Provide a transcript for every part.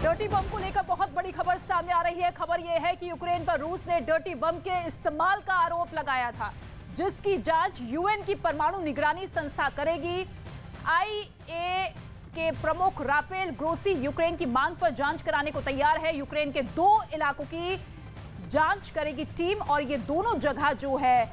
Dirty बम को लेकर बहुत बड़ी खबर सामने आ रही है। खबर यह है कि यूक्रेन पर रूस ने डर्टी बम के इस्तेमाल का आरोप लगाया था, जिसकी जांच यूएन की परमाणु निगरानी संस्था करेगी। आईए के प्रमुख राफेल ग्रोसी यूक्रेन की मांग पर जांच कराने को तैयार है। यूक्रेन के 2 इलाकों की जांच करेगी टीम और ये दोनों जगह जो है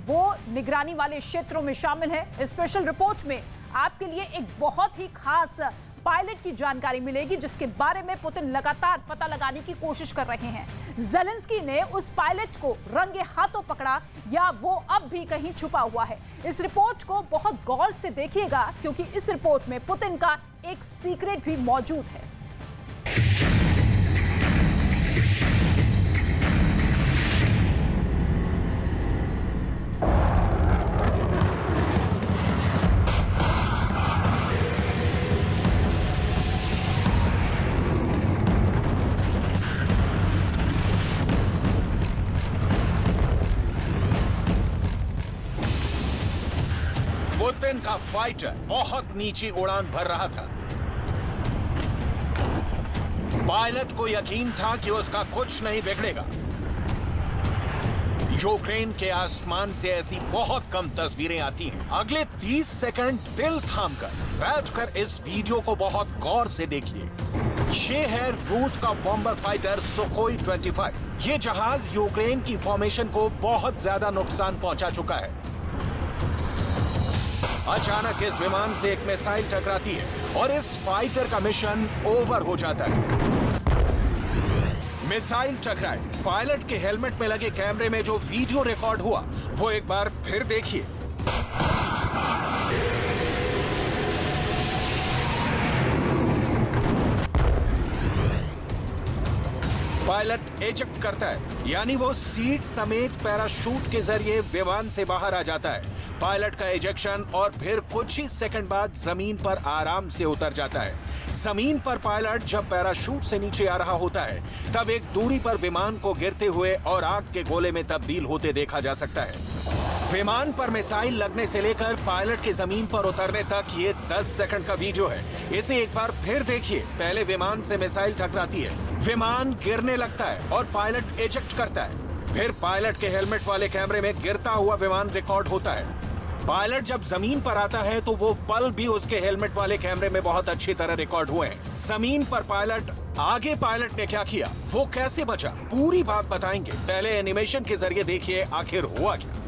वो निगरानी वाले क्षेत्रों में शामिल है। स्पेशल रिपोर्ट में आपके लिए एक बहुत ही खास पायलट की जानकारी मिलेगी, जिसके बारे में पुतिन लगातार पता लगाने की कोशिश कर रहे हैं। ज़ेलेंस्की ने उस पायलट को रंगे हाथों पकड़ा या वो अब भी कहीं छुपा हुआ है? इस रिपोर्ट को बहुत गौर से देखिएगा, क्योंकि इस रिपोर्ट में पुतिन का एक सीक्रेट भी मौजूद है। पुतिन का फाइटर बहुत नीची उड़ान भर रहा था। पायलट को यकीन था कि उसका कुछ नहीं बिगड़ेगा। यूक्रेन के आसमान से ऐसी बहुत कम तस्वीरें आती हैं। अगले 30 सेकंड दिल थामकर बैठकर इस वीडियो को बहुत गौर से देखिए। ये है रूस का बॉम्बर फाइटर सुखोई 25। ये जहाज यूक्रेन की फॉर्मेशन को बहुत ज्यादा नुकसान पहुंचा चुका है। अचानक इस विमान से एक मिसाइल टकराती है और इस फाइटर का मिशन ओवर हो जाता है। मिसाइल टकराए, पायलट के हेलमेट में लगे कैमरे में जो वीडियो रिकॉर्ड हुआ वो एक बार फिर देखिए। पायलट एजेक्ट करता है, यानी वो सीट समेत पैराशूट के जरिए विमान से बाहर आ जाता है। पायलट का एजेक्शन और फिर कुछ ही सेकंड बाद जमीन पर आराम से उतर जाता है। जमीन पर पायलट जब पैराशूट से नीचे आ रहा होता है, तब एक दूरी पर विमान को गिरते हुए और आग के गोले में तब्दील होते देखा जा सकता है। विमान पर मिसाइल लगने से लेकर पायलट के जमीन पर उतरने तक ये 10 सेकंड का वीडियो है। इसे एक बार फिर देखिए। पहले विमान से मिसाइल टकराती है, विमान गिरने लगता है और पायलट एजेक्ट करता है। फिर पायलट के हेलमेट वाले कैमरे में गिरता हुआ विमान रिकॉर्ड होता है। पायलट जब जमीन पर आता है तो वो पल भी उसके हेलमेट वाले कैमरे में बहुत अच्छी तरह रिकॉर्ड हुए हैं। जमीन पर पायलट, आगे पायलट ने क्या किया, वो कैसे बचा, पूरी बात बताएंगे। पहले एनिमेशन के जरिए देखिए आखिर हुआ क्या।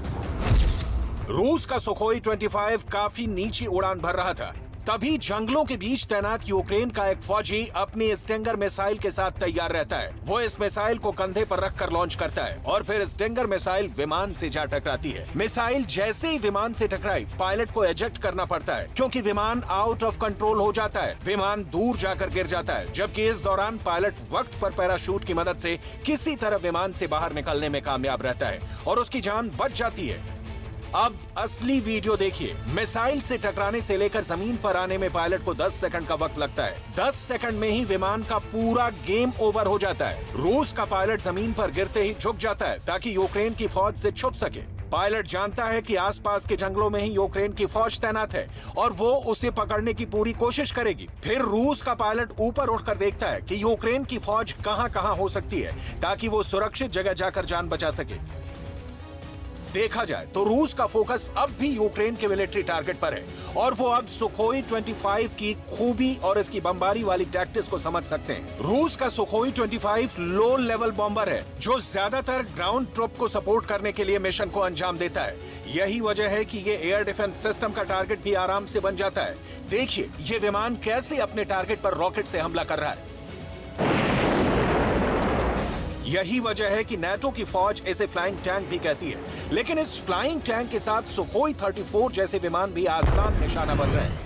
रूस का सुखोई 25 काफी नीची उड़ान भर रहा था। तभी जंगलों के बीच तैनात यूक्रेन का एक फौजी अपनी स्टिंगर मिसाइल के साथ तैयार रहता है। वो इस मिसाइल को कंधे पर रखकर लॉन्च करता है और फिर स्टिंगर मिसाइल विमान से जा टकराती है। मिसाइल जैसे ही विमान से टकराई, पायलट को एजेक्ट करना पड़ता है, क्योंकि विमान आउट ऑफ कंट्रोल हो जाता है। विमान दूर जाकर गिर जाता है, जबकि इस दौरान पायलट वक्त पर पैराशूट की मदद से किसी तरह विमान से बाहर निकलने में कामयाब रहता है और उसकी जान बच जाती है। अब असली वीडियो देखिए। मिसाइल से टकराने से लेकर जमीन पर आने में पायलट को 10 सेकंड का वक्त लगता है। 10 सेकंड में ही विमान का पूरा गेम ओवर हो जाता है। रूस का पायलट जमीन पर गिरते ही झुक जाता है ताकि यूक्रेन की फौज से छुप सके। पायलट जानता है कि आसपास के जंगलों में ही यूक्रेन की फौज तैनात है और वो उसे पकड़ने की पूरी कोशिश करेगी। फिर रूस का पायलट ऊपर उठकर देखता है कि यूक्रेन की फौज कहां-कहां हो सकती है, ताकि वो सुरक्षित जगह जाकर जान बचा सके। देखा जाए तो रूस का फोकस अब भी यूक्रेन के मिलिट्री टारगेट पर है और वो अब सुखोई 25 की खूबी और इसकी बमबारी वाली टैक्टिक्स को समझ सकते हैं। रूस का सुखोई 25 लो लेवल बॉम्बर है, जो ज्यादातर ग्राउंड ट्रूप को सपोर्ट करने के लिए मिशन को अंजाम देता है। यही वजह है कि ये एयर डिफेंस सिस्टम का टारगेट भी आराम से बन जाता है। देखिए ये विमान कैसे अपने टारगेट पर रॉकेट से हमला कर रहा है। यही वजह है कि नाटो की फौज इसे फ्लाइंग टैंक भी कहती है, लेकिन इस फ्लाइंग टैंक के साथ सुखोई 34 जैसे विमान भी आसान निशाना बन रहे हैं।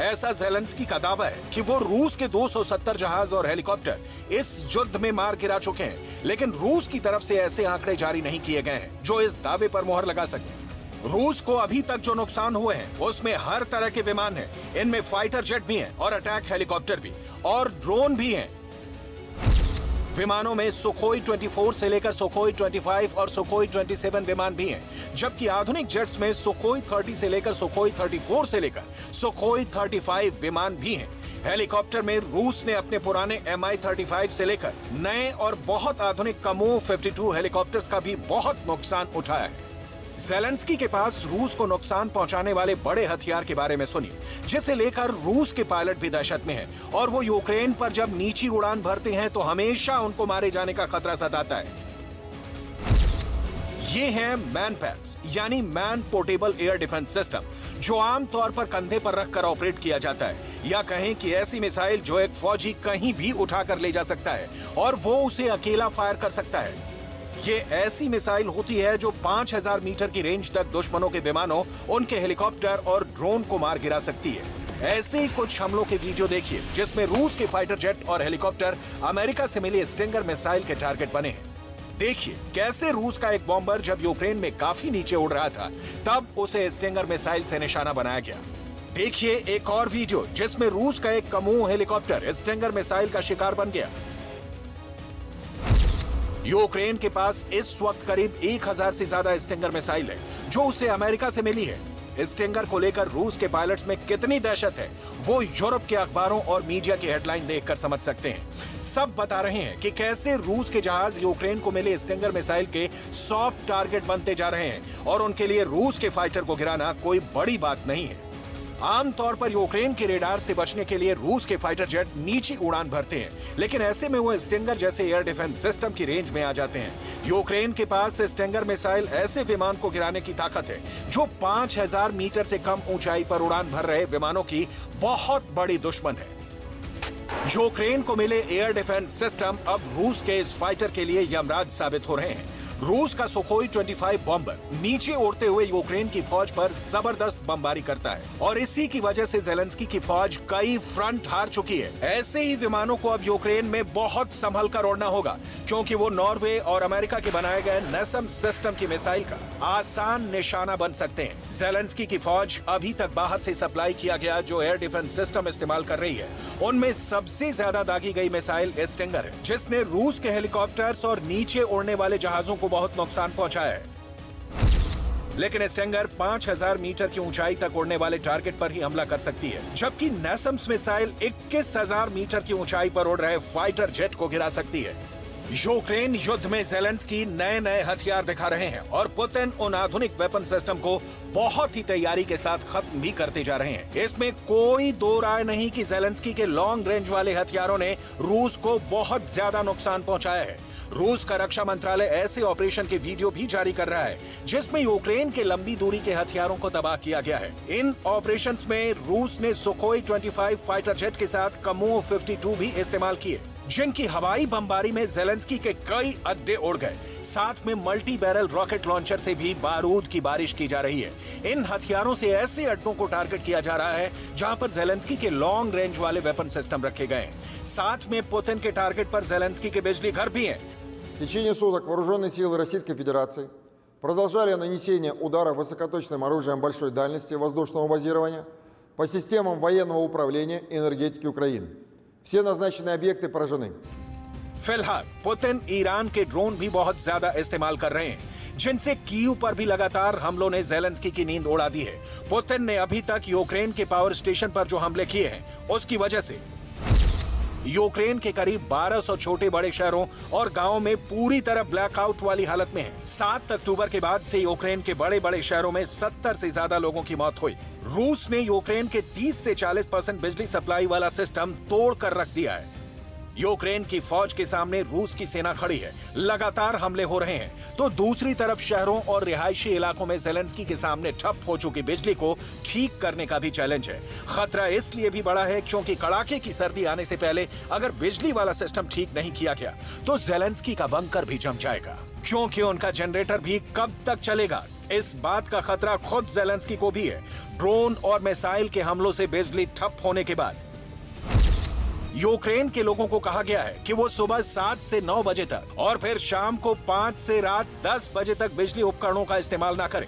ऐसा ज़ेलेंस्की का दावा है कि वो रूस के 270 जहाज और हेलीकॉप्टर इस युद्ध में मार गिरा चुके हैं, लेकिन रूस की तरफ से ऐसे आंकड़े जारी नहीं किए गए हैं जो इस दावे पर मोहर लगा सके। रूस को अभी तक जो नुकसान हुए हैं उसमें हर तरह के विमान हैं, इनमें फाइटर जेट भी हैं और अटैक हेलीकॉप्टर भी और ड्रोन भी हैं। विमानों में सुखोई 24 से लेकर सुखोई 25 और सुखोई 27 विमान भी हैं, जबकि आधुनिक जेट्स में सुखोई 30 से लेकर सुखोई 34 से लेकर सुखोई 35 विमान भी हैं। हेलीकॉप्टर में रूस ने अपने पुराने Mi-35 से लेकर नए और बहुत आधुनिक कमोव 52 हेलीकॉप्टर्स का भी बहुत नुकसान उठाया है। ज़ेलेंस्की के पास रूस को नुकसान पहुंचाने वाले बड़े हथियार के बारे में सुनिए, जिसे लेकर रूस के पायलट भी दहशत में हैं और वो यूक्रेन पर जब नीची उड़ान भरते हैं तो हमेशा उनको मारे जाने का खतरा सताता है। ये हैं मैनपैड्स, यानी man portable air defence system, जो आमतौर पर कंधे पर रखकर ऑपरेट किया जाता है, या कहें कि ऐसी मिसाइल जो एक फौजी कहीं भी उठाकर ले जा सकता है और वो उसे अकेला फायर कर सकता है। ये ऐसी मिसाइल होती है जो 5000 मीटर की रेंज तक दुश्मनों के विमानों, उनके हेलीकॉप्टर और ड्रोन को मार गिरा सकती है। ऐसे ही कुछ हमलों के वीडियो देखिए जिसमें रूस के फाइटर जेट और हेलीकॉप्टर अमेरिका से मिली स्टिंगर मिसाइल के टारगेट बने हैं। देखिए कैसे रूस का एक बॉम्बर जब यूक्रेन में काफी नीचे उड़ रहा था तब उसे स्टिंगर मिसाइल से निशाना बनाया गया। देखिए एक और वीडियो जिसमें रूस का एक कमोव हेलीकॉप्टर स्टिंगर मिसाइल का शिकार बन गया। यूक्रेन के पास इस वक्त करीब 1000 से ज्यादा स्टिंगर मिसाइल है जो उसे अमेरिका से मिली है। स्टिंगर को लेकर रूस के पायलट्स में कितनी दहशत है वो यूरोप के अखबारों और मीडिया की हेडलाइन देखकर समझ सकते हैं। सब बता रहे हैं कि कैसे रूस के जहाज यूक्रेन को मिले स्टिंगर मिसाइल के सॉफ्ट टारगेट बनते जा रहे हैं और उनके लिए रूस के फाइटर को गिराना कोई बड़ी बात नहीं है। आमतौर पर यूक्रेन के रेडार से बचने के लिए रूस के फाइटर जेट नीची उड़ान भरते हैं, लेकिन ऐसे में वो स्टिंगर जैसे एयर डिफेंस सिस्टम की रेंज में आ जाते हैं। यूक्रेन के पास स्टिंगर मिसाइल ऐसे विमान को गिराने की ताकत है जो 5000 मीटर से कम ऊंचाई पर उड़ान भर रहे विमानों की बहुत बड़ी दुश्मन है। यूक्रेन को मिले एयर डिफेंस सिस्टम अब रूस के इस फाइटर के लिए यमराज साबित हो रहे हैं। रूस का सुखोई 25 बॉम्बर नीचे उड़ते हुए यूक्रेन की फौज पर जबरदस्त बमबारी करता है और इसी की वजह से ज़ेलेंस्की की फौज कई फ्रंट हार चुकी है। ऐसे ही विमानों को अब यूक्रेन में बहुत संभल कर उड़ना होगा क्योंकि वो नॉर्वे और अमेरिका के बनाए गए नेसम सिस्टम की मिसाइल का आसान निशाना बन सकते हैं। ज़ेलेंस्की की फौज अभी तक बाहर से सप्लाई किया गया जो एयर डिफेंस सिस्टम इस्तेमाल कर रही है उनमें सबसे ज्यादा दागी गई मिसाइल स्टिंगर है, जिसने रूस के हेलीकॉप्टर्स और नीचे उड़ने वाले जहाजों को बहुत नुकसान पहुंचाया है। लेकिन स्टिंगर 5000 मीटर की ऊंचाई तक उड़ने वाले टारगेट पर ही हमला कर सकती है, जबकि नेसम्स मिसाइल 21000 मीटर की ऊंचाई पर उड़ रहे फाइटर जेट को गिरा सकती है। यूक्रेन युद्ध में ज़ेलेंस्की नए हथियार दिखा रहे हैं और पुतिन उन आधुनिक वेपन सिस्टम को बहुत ही तैयारी के साथ खत्म भी करते जा रहे हैं। इसमें कोई दो राय नहीं कि ज़ेलेंस्की के लॉन्ग रेंज वाले हथियारों ने रूस को बहुत ज्यादा नुकसान पहुंचाया है। रूस का रक्षा मंत्रालय ऐसे ऑपरेशन के वीडियो भी जारी कर रहा है जिसमें यूक्रेन के लंबी दूरी के हथियारों को तबाह किया गया है। इन ऑपरेशंस में रूस ने सुखोई 25 फाइटर जेट के साथ कमोव 52 भी इस्तेमाल किए, जिनकी हवाई बमबारी में ज़ेलेंस्की के कई अड्डे उड़ गए। साथ में मल्टी बैरल रॉकेट लॉन्चर से भी बारूद की बारिश की जा रही है। इन हथियारों से ऐसे अड्डों को टारगेट किया जा रहा है जहां पर ज़ेलेंस्की के लॉन्ग रेंज वाले वेपन सिस्टम रखे गए हैं। साथ में पुतिन के टारगेट पर ज़ेलेंस्की के बिजली घर भी हैं। В течение суток вооруженные силы Российской Федерации продолжали нанесение ударов высокоточным оружием большой дальности воздушного базирования по системам военного управления и энергетики Украины. Все назначенные объекты поражены. फिलहाल पुतिन ईरान के ड्रोन भी बहुत ज्यादा इस्तेमाल कर रहे हैं, जिनसे कीव पर भी लगातार हमलों ने ज़ेलेंस्की की नींद उड़ा दी है। पुतिन ने अभी तक यूक्रेन के पावर स्टेशन पर जो हमले किए हैं उसकी वजह से यूक्रेन के करीब 1200 छोटे बड़े शहरों और गांवों में पूरी तरह ब्लैकआउट वाली हालत में है। 7 अक्टूबर के बाद से यूक्रेन के बड़े बड़े शहरों में 70 से ज्यादा लोगों की मौत हुई। रूस ने यूक्रेन के 30 से 40% बिजली सप्लाई वाला सिस्टम तोड़ कर रख दिया है। यूक्रेन की फौज के सामने रूस की सेना खड़ी है, लगातार हमले हो रहे हैं, तो दूसरी तरफ शहरों और रिहायशी इलाकों में ज़ेलेंस्की के सामने ठप हो चुकी बिजली को ठीक करने का भी चैलेंज है। खतरा इसलिए भी बड़ा है क्योंकि कड़ाके की सर्दी आने से पहले अगर बिजली वाला सिस्टम ठीक नहीं किया गया तो ज़ेलेंस्की का बंकर भी जम जाएगा, क्योंकि उनका जनरेटर भी कब तक चलेगा इस बात का खतरा खुद ज़ेलेंस्की को भी है। ड्रोन और मिसाइल के हमलों से बिजली ठप होने के बाद यूक्रेन के लोगों को कहा गया है कि वो सुबह 7 से 9 बजे तक और फिर शाम को 5 से रात 10 बजे तक बिजली उपकरणों का इस्तेमाल ना करें।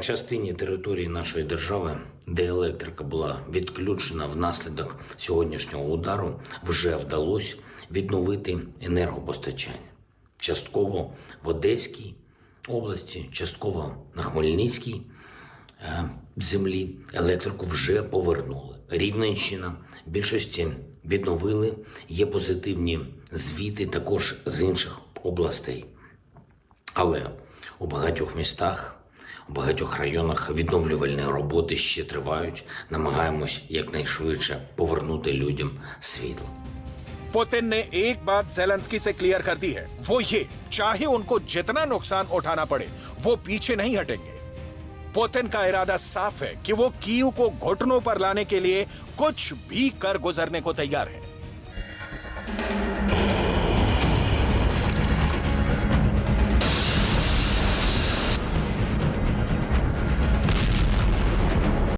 частині території нашої держави, де електрика була відключена внаслідок сьогоднішнього удару, вже вдалося відновити енергопостачання. Частково в Одеській області, частково на Хмельницькій землі електрику вже повернули. Рівненщина більшості відновили, є позитивні звіти також з інших областей. Але у багатьох містах, у багатьох районах відновлювальні роботи ще тривають. Намагаємось якнайшвидше повернути людям світло. पुतिन ने एक बात ज़ेलेंस्की से क्लियर कर दी है, वो ये, चाहे उनको जितना नुकसान उठाना पड़े, वो पीछे नहीं हटेंगे। पुतिन का इरादा साफ है कि वो कीव को घुटनों पर लाने के लिए कुछ भी कर गुजरने को तैयार है।